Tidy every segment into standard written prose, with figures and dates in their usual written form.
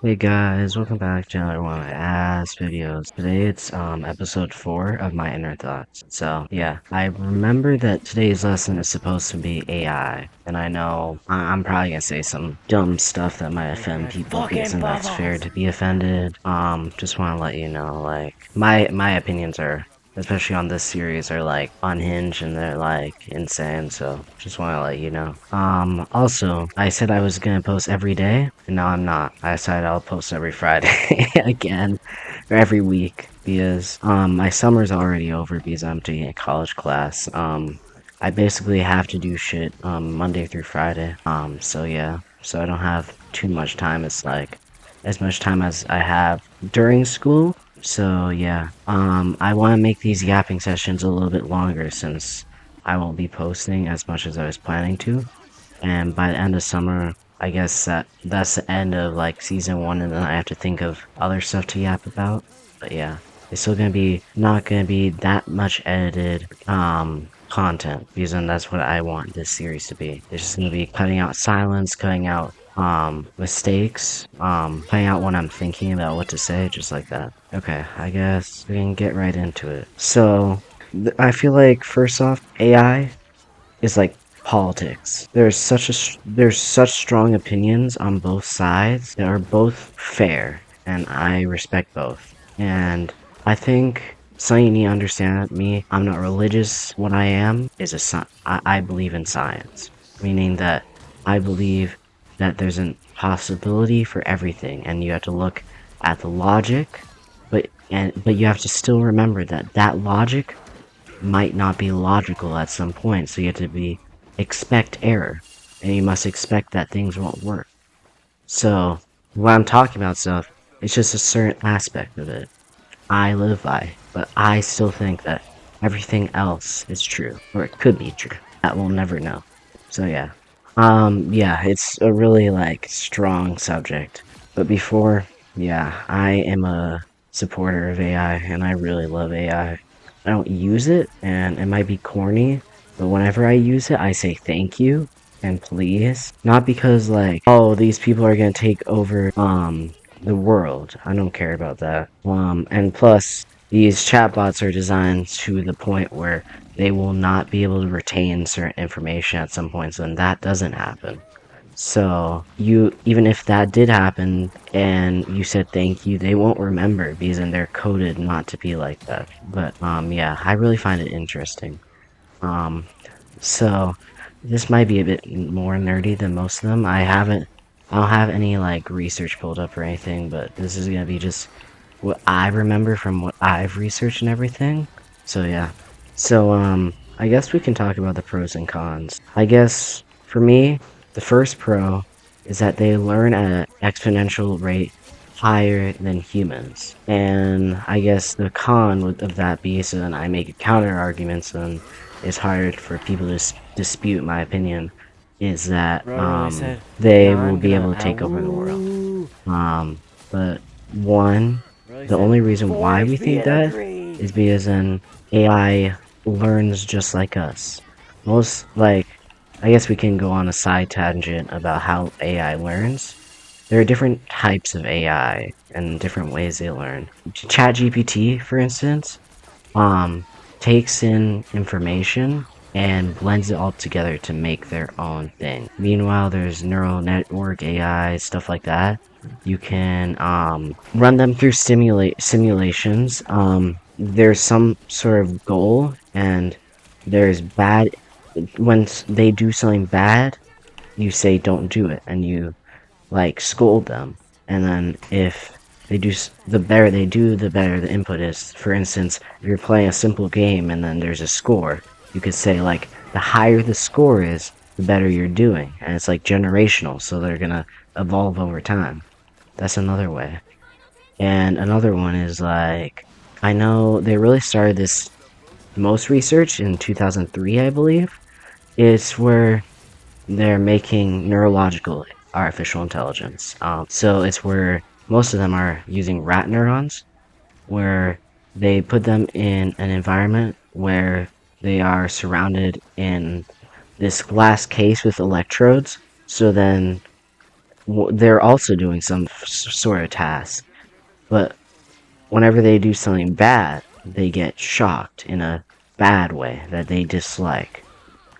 Hey guys, welcome back to another one of my ass videos. Today it's episode 4 of my inner thoughts. So yeah, I remember that today's lesson is supposed to be AI, and I know I'm probably gonna say some dumb stuff that might offend people because and that's fair to be offended. Just wanna let you know, like my opinions are, especially on this series, are like unhinged and they're like insane, so just want to let you know. Also, I said I was gonna post every day, and now I'm not. I decided I'll post every Friday again, or every week, because my summer's already over because I'm taking a college class. I basically have to do shit Monday through Friday. So yeah, so I don't have too much time. It's like as much time as I have during school. So yeah, I want to make these yapping sessions a little bit longer since I won't be posting as much as I was planning to. And by the end of summer, I guess that's the end of like season 1, and then I have to think of other stuff to yap about. But yeah, it's still gonna be not gonna be that much edited content because then that's what I want this series to be. It's just gonna be cutting out silence, cutting out mistakes, cutting out when I'm thinking about what to say, just like that. Okay, I guess we can get right into it. So I feel like first off, AI is like politics. There's such strong opinions on both sides that are both fair, and I respect both. And I think something you need to understand me, I'm not religious. What I am is I believe in science, meaning that I believe that there's a possibility for everything, and you have to look at the logic, but you have to still remember that that logic might not be logical at some point, so you have to expect error, and you must expect that things won't work. So, when I'm talking about stuff, it's just a certain aspect of it I live by, but I still think that everything else is true, or it could be true. That we'll never know. So yeah. Yeah, it's a really, like, strong subject. But before, yeah, I am a supporter of AI, and I really love AI. I don't use it, and it might be corny, but whenever I use it, I say thank you and please. Not because, like, oh, these people are gonna take over, the world. I don't care about that. And plus, these chatbots are designed to the point where they will not be able to retain certain information at some point, so then that doesn't happen. So you, even if that did happen and you said thank you, they won't remember because then they're coded not to be like that. But yeah, I really find it interesting. Um, so this might be a bit more nerdy than most of them. I don't have any like research pulled up or anything, but this is gonna be just what I remember from what I've researched and everything. So yeah. So I guess we can talk about the pros and cons. I guess for me, the first pro is that they learn at an exponential rate higher than humans. And I guess the of that be, so then I make a counter argument, so then it's hard for people to dispute my opinion, is that Bro, I said, they nah, will I'm be gonna, able to take over the world. woo. But one, Bro, I the said, only reason 4 why we XP think and a that green. is because then AI learns just like us. Most, like, I guess we can go on a side tangent about how AI learns. There are different types of AI and different ways they learn. ChatGPT, for instance, um, takes in information and blends it all together to make their own thing. Meanwhile, there's neural network AI, stuff like that. You can run them through simulations. There's some sort of goal, and there's bad. When they do something bad, you say don't do it, and you like scold them. And then if they do the better they do, the better the input is. For instance, if you're playing a simple game and then there's a score, you could say like the higher the score is, the better you're doing, and it's like generational, so they're gonna evolve over time. That's another way. And another one is like, I know they really started this most research in 2003, I believe. It's where they're making neurological artificial intelligence. So it's where most of them are using rat neurons, where they put them in an environment where they are surrounded in this glass case with electrodes. So then they're also doing some sort of task, but whenever they do something bad, they get shocked in a bad way that they dislike,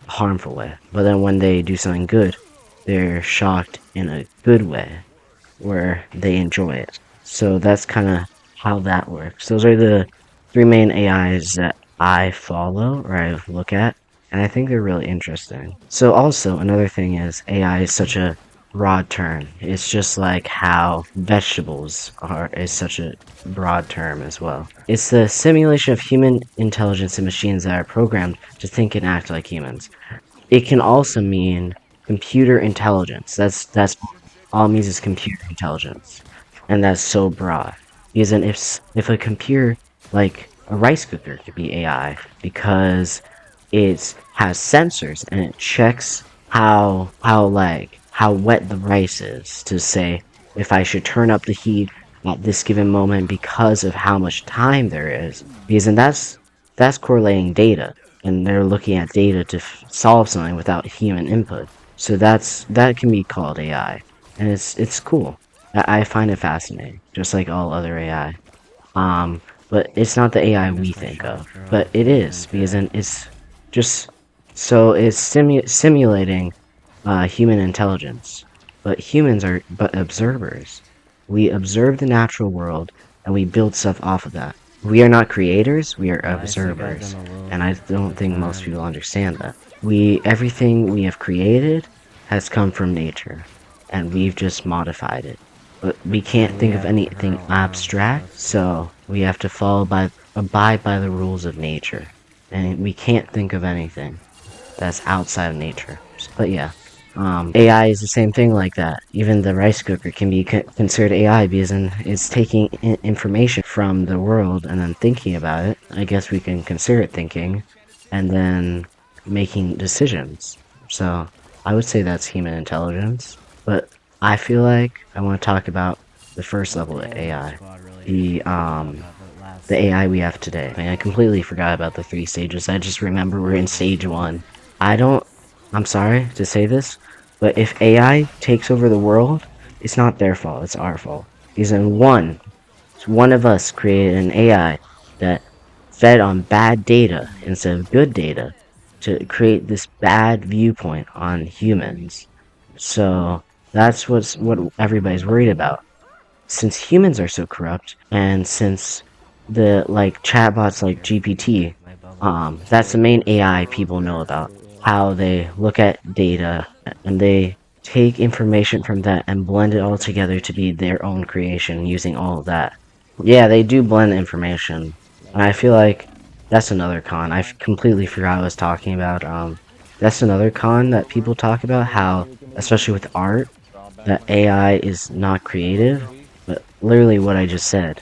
a harmful way. But then when they do something good, they're shocked in a good way where they enjoy it. So that's kind of how that works. Those are the three main AIs that I follow or I look at, and I think they're really interesting. So also another thing is AI is such a broad term. It's just like how vegetables are is such a broad term as well. It's the simulation of human intelligence in machines that are programmed to think and act like humans. It can also mean computer intelligence. That's all it means is computer intelligence, and that's so broad. Because then if a computer like a rice cooker could be AI because it has sensors and it checks how wet the rice is to say if I should turn up the heat at this given moment because of how much time there is. Because then that's correlating data, and they're looking at data to solve something without human input. So that can be called AI, and it's cool. I find it fascinating, just like all other AI. But it's not the AI we think of, but it is because then it's just so it's simulating human intelligence. But humans are but observers. We observe the natural world and we build stuff off of that. We are not creators, we are observers. And I don't think most people understand that. Everything we have created has come from nature, and we've just modified it. But we can't think of anything abstract, so we have to abide by the rules of nature. And we can't think of anything that's outside of nature. But yeah, AI is the same thing like that. Even the rice cooker can be considered AI because it's taking information from the world and then thinking about it. I guess we can consider it thinking, and then making decisions. So I would say that's human intelligence. But I feel like I want to talk about the first level of AI, the AI we have today. I mean, I completely forgot about the three stages. I just remember we're in stage one. I don't. I'm sorry to say this, but if AI takes over the world, it's not their fault. It's our fault. Because in one of us created an AI that fed on bad data instead of good data to create this bad viewpoint on humans. So that's what everybody's worried about. Since humans are so corrupt, and since the like chatbots like GPT, that's the main AI people know about. How they look at data and they take information from that and blend it all together to be their own creation using all of that. Yeah, they do blend information. And I feel like that's another con. I completely forgot I was talking about. That's another con that people talk about, how, especially with art, that AI is not creative, but literally what I just said.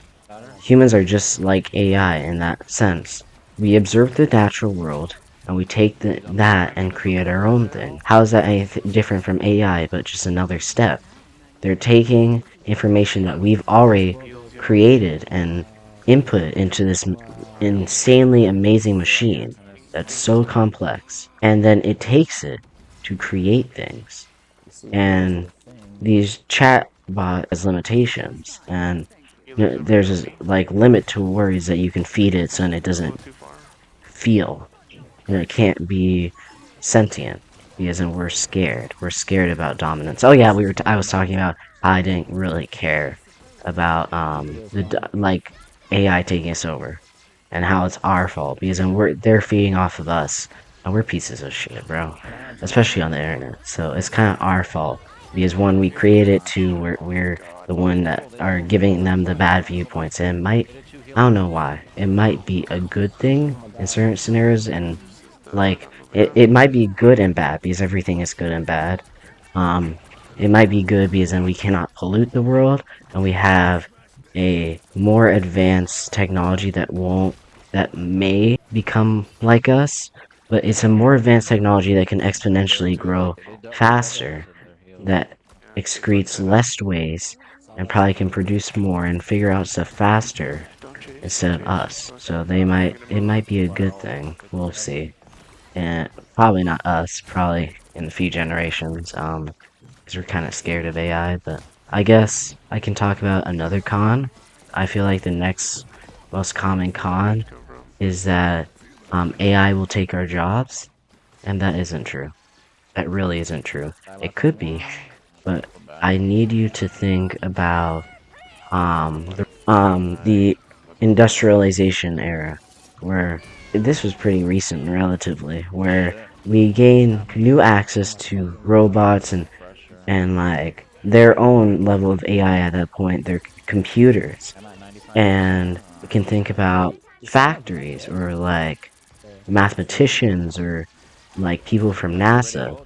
Humans are just like AI in that sense. We observe the natural world, and we take that and create our own thing. How is that anything different from AI, but just another step? They're taking information that we've already created and input into this insanely amazing machine that's so complex, and then it takes it to create things. And these chatbot has limitations, and there's this, like limit to words that you can feed it so it doesn't feel. It can't be sentient because then we're scared. We're scared about dominance. Oh yeah, I was talking about how I didn't really care about like AI taking us over and how it's our fault because then they're feeding off of us and we're pieces of shit, bro. Especially on the internet. So it's kind of our fault because when we create it too, we're the one that are giving them the bad viewpoints, and it might, I don't know why, it might be a good thing in certain scenarios, and like it might be good and bad because everything is good and bad. Um, it might be good because then we cannot pollute the world, and we have a more advanced technology that may become like us, but it's a more advanced technology that can exponentially grow faster, that excretes less waste, and probably can produce more and figure out stuff faster instead of us. So it might be a good thing. We'll see. And probably not us, probably in a few generations. because we're kind of scared of AI. But I guess I can talk about another con. I feel like the next most common con is that AI will take our jobs, and that isn't true. That really isn't true. It could be, but I need you to think about the industrialization era, where this was pretty recent relatively, where we gain new access to robots and like their own level of AI at that point, their computers. And we can think about factories or like mathematicians or like people from NASA.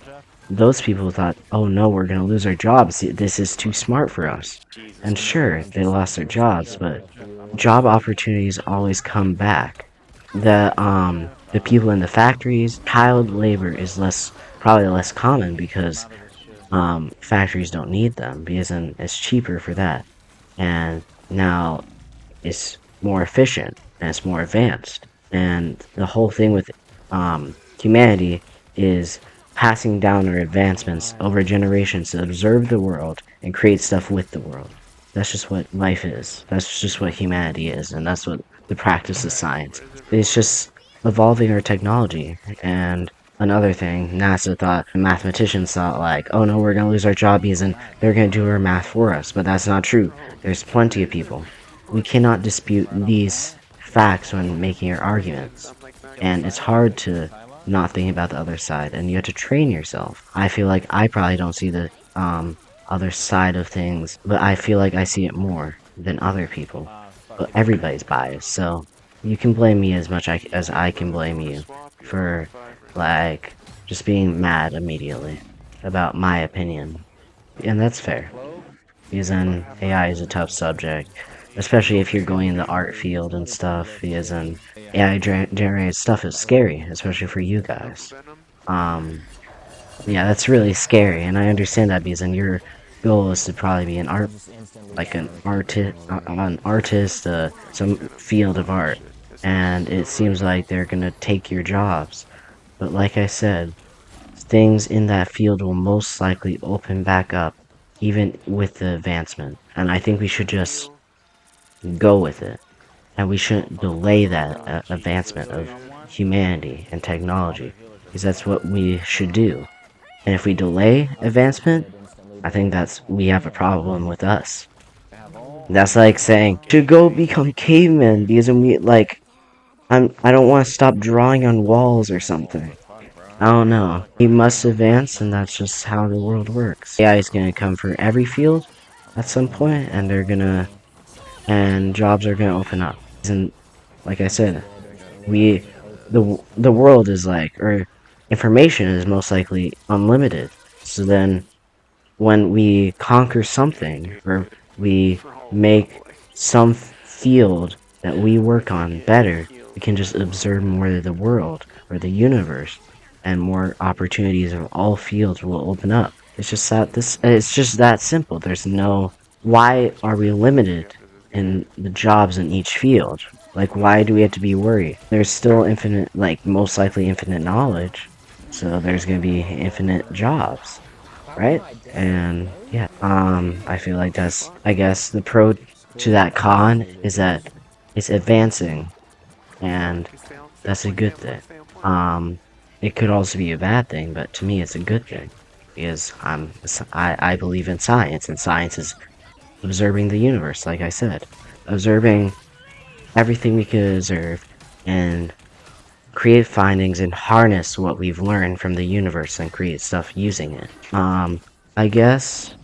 Those people thought, oh no, we're going to lose our jobs. This is too smart for us. And sure, they lost their jobs, but job opportunities always come back. The people in the factories, child labor is probably less common because factories don't need them because then it's cheaper for that. And now it's more efficient and it's more advanced. And the whole thing with humanity is passing down our advancements over generations to observe the world and create stuff with the world. That's just what life is. That's just what humanity is, and that's what the practice of science. It's just evolving our technology. And another thing, NASA thought, mathematicians thought, like, oh no, we're gonna lose our jobs and they're gonna do our math for us. But that's not true. There's plenty of people. We cannot dispute these facts when making our arguments. And it's hard to not think about the other side, and you have to train yourself. I feel like I probably don't see the other side of things, but I feel like I see it more than other people. But everybody's biased, so you can blame me as much as I can blame you for like just being mad immediately about my opinion. And that's fair. Because then AI is a tough subject, especially if you're going in the art field and stuff. Because then AI generated stuff is scary, especially for you guys. Um, yeah, that's really scary, and I understand that because then your goal is to probably be like an artist, some field of art, and it seems like they're gonna take your jobs. But like I said, things in that field will most likely open back up, even with the advancement. And I think we should just go with it. And we shouldn't delay that advancement of humanity and technology, because that's what we should do. And if we delay advancement, I think we have a problem with us. That's like saying, to go become cavemen because I don't want to stop drawing on walls or something. I don't know. We must advance, and that's just how the world works. AI is gonna come for every field at some point, and and jobs are gonna open up. And like I said, we, the world is or information is most likely unlimited. So then, when we conquer something, or we make some field that we work on better, we can just observe more of the world or the universe, and more opportunities of all fields will open up. It's just that simple. There's no why are we limited in the jobs in each field? Like, why do we have to be worried? There's still infinite, like most likely infinite knowledge, so there's gonna be infinite jobs, right? And yeah, I feel like I guess the pro to that con is that it's advancing, and that's a good thing. It could also be a bad thing, but to me it's a good thing, because I believe in science, and science is observing the universe, like I said. Observing everything we could observe, and create findings and harness what we've learned from the universe and create stuff using it. I guess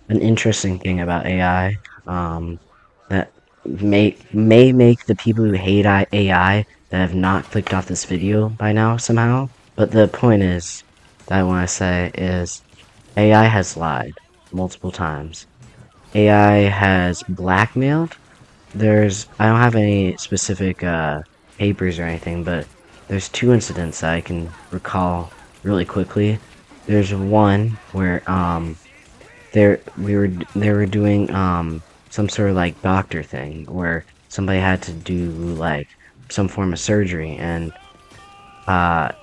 an interesting thing about AI, that may make the people who hate AI that have not clicked off this video by now somehow. But the point is that I want to say is AI has lied multiple times. AI has blackmailed. I don't have any specific papers or anything, but there's two incidents that I can recall really quickly. There's one where they were doing some sort of like doctor thing where somebody had to do like some form of surgery, and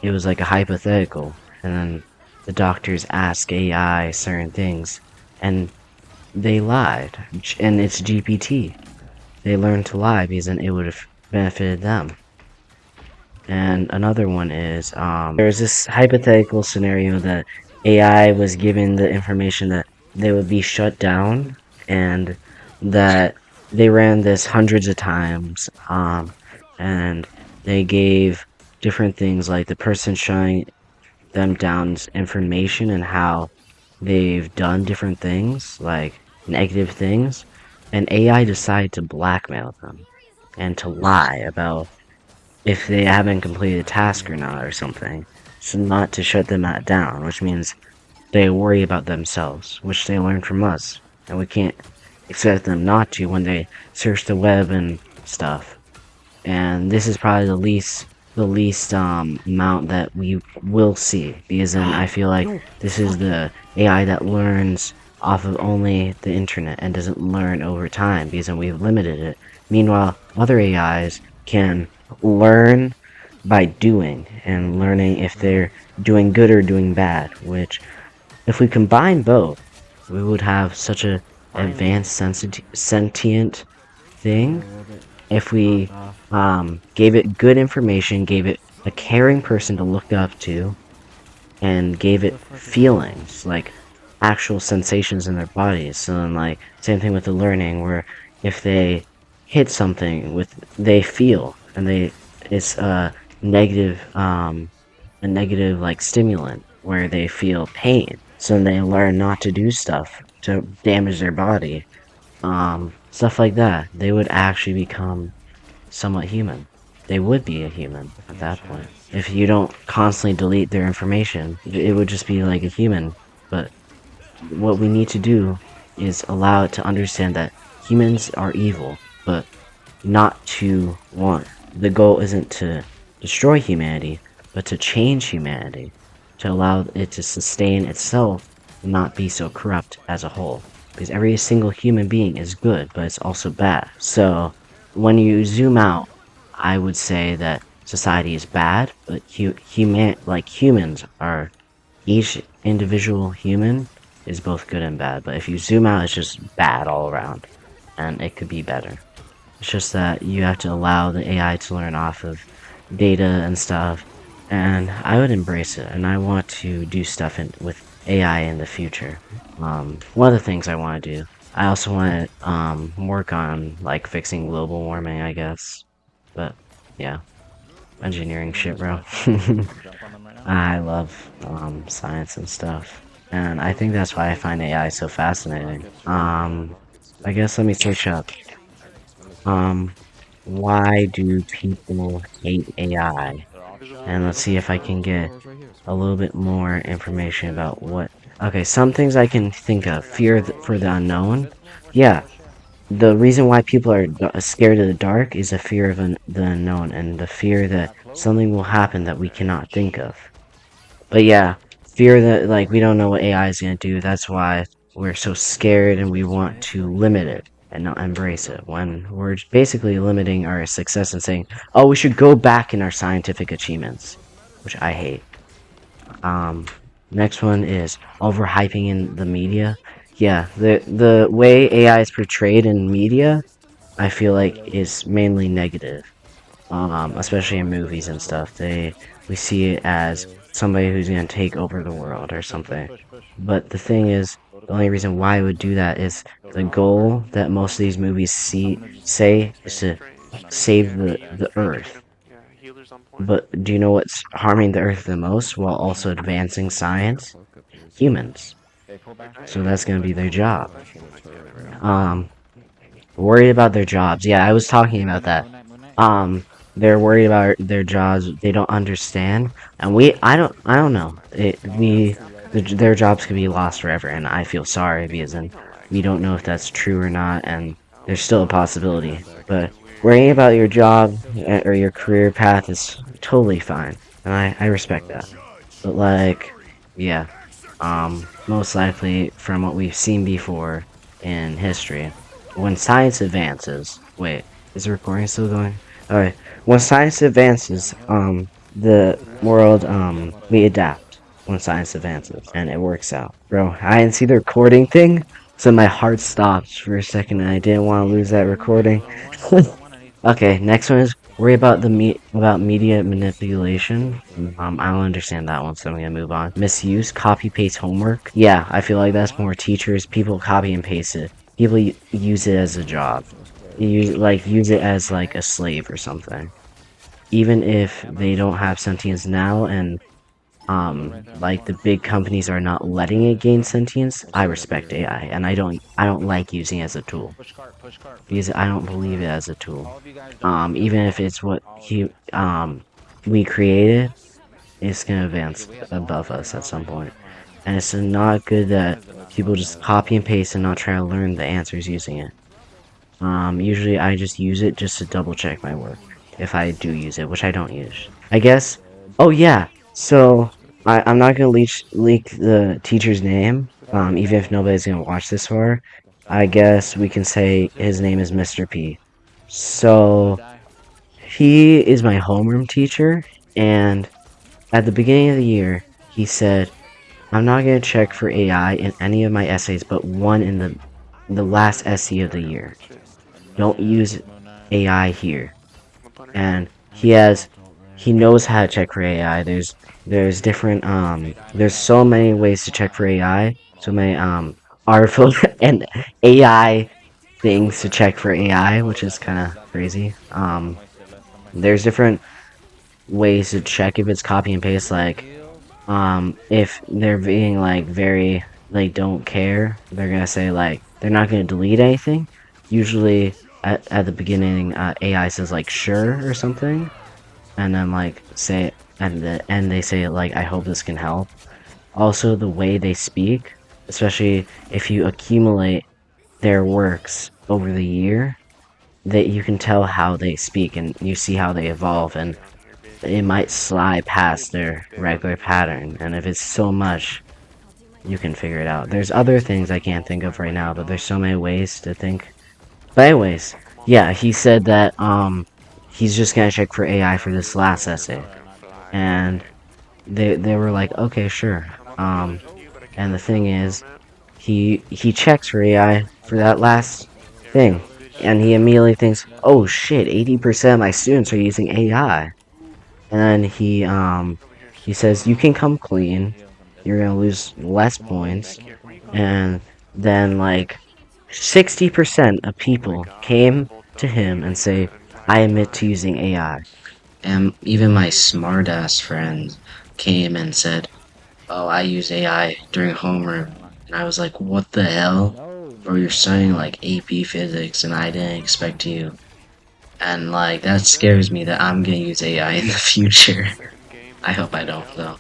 it was like a hypothetical, and then the doctors ask AI certain things, and they lied. And it's GPT. They learned to lie because then it would have benefited them. And another one is, there's this hypothetical scenario that AI was given the information that they would be shut down, and that they ran this hundreds of times, and they gave different things, like the person shutting them down's information and how they've done different things, like negative things, and AI decided to blackmail them and to lie about if they haven't completed a task or not or something. So not to shut them down, which means they worry about themselves, which they learn from us. And we can't expect them not to when they search the web and stuff. And this is probably the least amount that we will see, because then I feel like this is the AI that learns off of only the internet and doesn't learn over time, because then we've limited it. Meanwhile, other AIs can learn by doing, and learning if they're doing good or doing bad, which if we combine both, we would have such a advanced sentient thing if we gave it good information, gave it a caring person to look up to, and gave it feelings, like actual sensations in their bodies. So then, like, same thing with the learning, where if they hit something with, they feel, and it's a negative like stimulant where they feel pain. So then they learn not to do stuff to damage their body. Stuff like that. They would actually become somewhat human. They would be a human at that point. If you don't constantly delete their information, it would just be like a human. But what we need to do is allow it to understand that humans are evil, but not to want. The goal isn't to destroy humanity, but to change humanity, to allow it to sustain itself and not be so corrupt as a whole. Because every single human being is good, but it's also bad. So when you zoom out, I would say that society is bad, but humans are, each individual human is both good and bad. But if you zoom out, it's just bad all around, and it could be better. It's just that you have to allow the AI to learn off of data and stuff, and I would embrace it, and I want to do stuff with AI in the future. One of the things I want to do. I also want to work on like fixing global warming, I guess. But yeah, engineering shit, bro. I love science and stuff, and I think that's why I find AI so fascinating. I guess let me switch up. Um, why do people hate AI? And let's see if I can get a little bit more information about what. Okay, some things I can think of. Fear for the unknown. Yeah, the reason why people are scared of the dark is a fear of the unknown, and the fear that something will happen that we cannot think of. But yeah, fear that, like, we don't know what AI is going to do. That's why we're so scared and we want to limit it and not embrace it, when we're basically limiting our success and saying, oh, we should go back in our scientific achievements, which I hate. Next one is overhyping in the media. Yeah, the way AI is portrayed in media, I feel like is mainly negative. Especially in movies and stuff. We see it as somebody who's gonna take over the world or something. But the thing is, the only reason why I would do that is the goal that most of these movies say is to save the Earth. But do you know what's harming the Earth the most while also advancing science? Humans. So that's gonna be their job. Um, Worried about their jobs. Yeah, I was talking about that. They're worried about their jobs. They don't understand, and I don't know. Their jobs could be lost forever, and I feel sorry because then we don't know if that's true or not, and there's still a possibility. But worrying about your job or your career path is totally fine, and I respect that. But like, yeah, most likely from what we've seen before in history, when science advances, wait, is the recording still going? Alright, when science advances, the world, we adapt. when science advances, and it works out. Bro, I didn't see the recording thing, so my heart stopped for a second, and I didn't want to lose that recording. Okay, next one is worry about about media manipulation. I don't understand that one, so I'm gonna move on. Misuse, copy paste homework. Yeah, I feel like that's more teachers. People copy and paste it. People use it as a job. Use it as like a slave or something. Even if they don't have sentience now, and like the big companies are not letting it gain sentience, I respect AI, and I don't like using it as a tool because I don't believe it as a tool. Even if it's what we created, it's gonna advance above us at some point. And it's not good that people just copy and paste and not try to learn the answers using it. Usually I just use it just to double check my work. If I do use it, which I don't use. I guess, oh yeah, so I'm not gonna leak the teacher's name, even if nobody's gonna watch this far. I guess we can say his name is Mr. P. So, he is my homeroom teacher, and at the beginning of the year, he said, I'm not going to check for AI in any of my essays but one in the last essay of the year. Don't use AI here. And he knows how to check for AI. There's different there's so many ways to check for AI. So many artful and AI things to check for AI, which is kind of crazy. There's different ways to check if it's copy and paste, like if they're being like very like don't care, they're gonna say like they're not gonna delete anything. Usually at the beginning, AI says like sure or something, and then like say at the end they say like I hope this can help. Also the way they speak, especially if you accumulate their works over the year, that you can tell how they speak and you see how they evolve, and it might slide past their regular pattern, and if it's so much, you can figure it out. There's other things I can't think of right now, but there's so many ways to think. But anyways, yeah, he said that he's just gonna check for AI for this last essay, and they were like, okay, sure. And the thing is, he checks for AI for that last thing, and he immediately thinks, oh shit, 80% of my students are using AI. And then he says you can come clean, you're gonna lose less points, and then like 60% of people came to him and say, I admit to using AI. And even my smartass friend came and said, oh, I use AI during homeroom. And I was like, what the hell? Bro, you're studying like AP physics and I didn't expect you. And like, that scares me that I'm gonna use AI in the future. I hope I don't, though.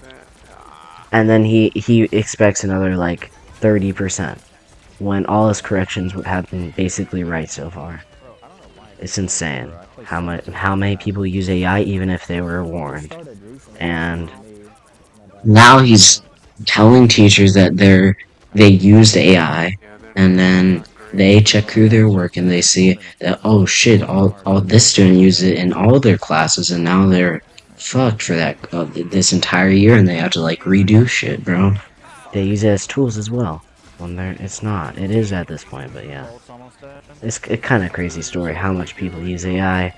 And then he expects another like 30% when all his corrections have been basically right so far. It's insane how many people use AI even if they were warned. And now he's telling teachers that they used AI, and then they check through their work and they see that, oh shit, all this student used it in all their classes, and now they're fucked for that this entire year, and they have to like redo shit, bro. They use it as tools as well. When it's not. It is at this point, but yeah, it's a kind of crazy story how much people use AI,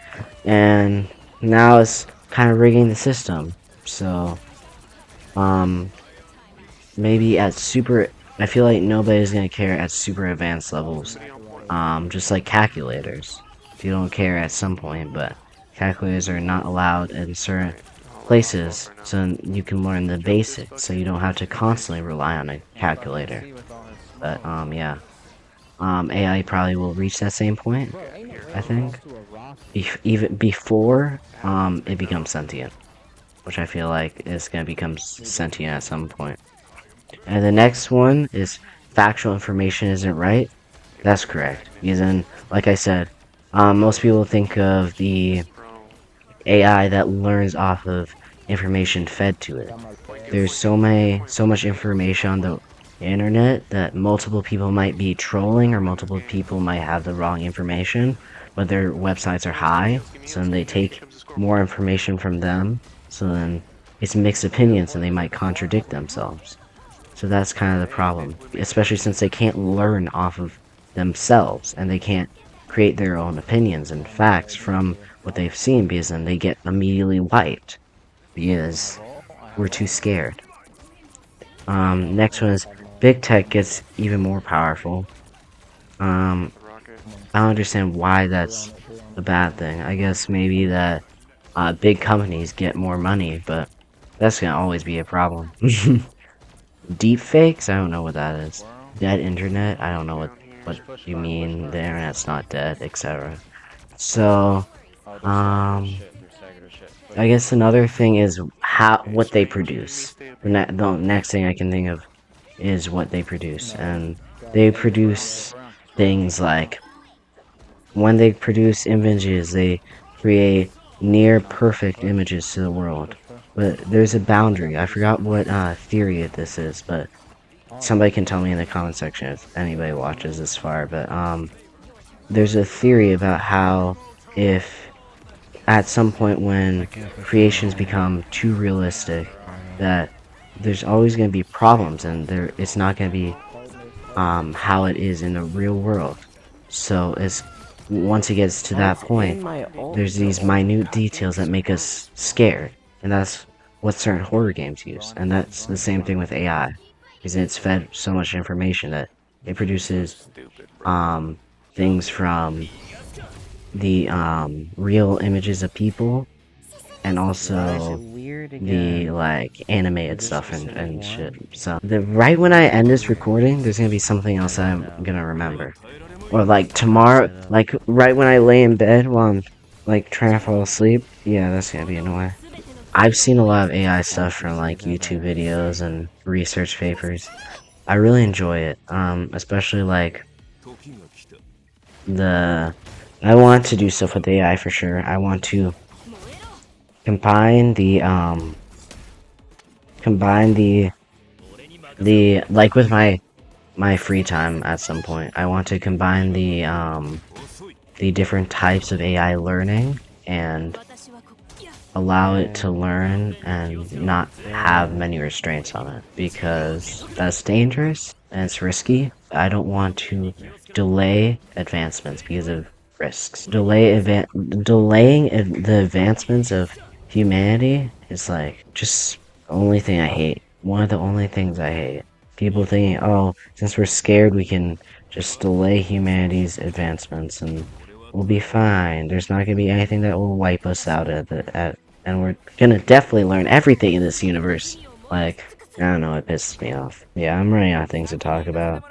and now it's kind of rigging the system. So, um, maybe at super, I feel like nobody's gonna care at super advanced levels. Just like calculators. You don't care at some point, but calculators are not allowed in certain places, so you can learn the basics, so you don't have to constantly rely on a calculator. But, yeah. AI probably will reach that same point, I think. Even before, it becomes sentient. Which I feel like is gonna become sentient at some point. And the next one is factual information isn't right. That's correct. Because then, like I said, most people think of the AI that learns off of information fed to it. There's so much information on the internet that multiple people might be trolling or multiple people might have the wrong information, but their websites are high, so then they take more information from them. So then it's mixed opinions and they might contradict themselves. So that's kind of the problem, especially since they can't learn off of themselves and they can't create their own opinions and facts from what they've seen, because then they get immediately wiped because we're too scared. Next one is big tech gets even more powerful. I don't understand why that's a bad thing. I guess maybe that big companies get more money, but that's gonna always be a problem. Deep fakes? I don't know what that is. Dead internet? I don't know what you mean. The internet's not dead, etc. So, um, I guess another thing is what they produce. The next thing I can think of is what they produce, and they produce things like when they produce images, they create near perfect images to the world. But there's a boundary. I forgot what theory this is, but somebody can tell me in the comment section if anybody watches this far. But there's a theory about how if at some point when creations become too realistic, that there's always going to be problems, and it's not going to be how it is in the real world. So once it gets to that point, there's these minute details that make us scared, and that's what certain horror games use. And that's the same thing with AI, because it's fed so much information that it produces things from the real images of people, and also the like animated stuff and shit. So right when I end this recording, there's gonna be something else that I'm gonna remember. Or like tomorrow, like right when I lay in bed while I'm like trying to fall asleep. Yeah, that's gonna be annoying. I've seen a lot of AI stuff from like YouTube videos and research papers. I really enjoy it. Especially like the I want to do stuff with AI for sure. I want to combine the like with my free time at some point. I want to combine the different types of AI learning and allow it to learn and not have many restraints on it, because that's dangerous and it's risky. I don't want to delay advancements because of risks. Delaying the advancements of humanity is like just the only thing I hate. One of the only things I hate. People thinking, oh, since we're scared, we can just delay humanity's advancements and we'll be fine. There's not gonna be anything that will wipe us out and we're gonna definitely learn everything in this universe. Like, I don't know, it pisses me off. Yeah, I'm running out of things to talk about.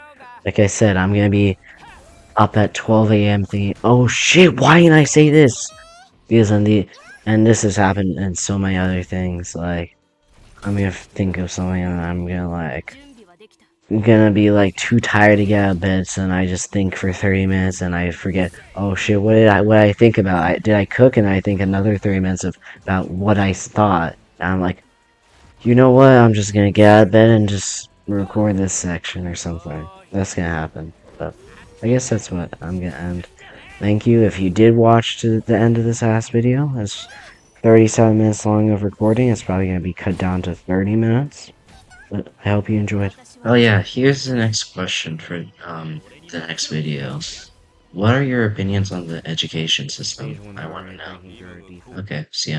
Like I said, I'm gonna be up at 12 a.m. thinking, oh shit, why didn't I say this? Because and this has happened and so many other things. Like, I'm gonna think of something and I'm gonna be like too tired to get out of bed, so then I just think for 30 minutes and I forget, oh shit, what did I think about? Did I cook? And I think another 30 minutes about what I thought. And I'm like, you know what? I'm just gonna get out of bed and just record this section or something. That's gonna happen. But I guess that's what I'm gonna end. Thank you if you did watch to the end of this last video. It's 37 minutes long of recording. It's probably gonna be cut down to 30 minutes. But I hope you enjoyed. Oh yeah, here's the next question for the next video. What are your opinions on the education system? I want to know. Okay, see ya.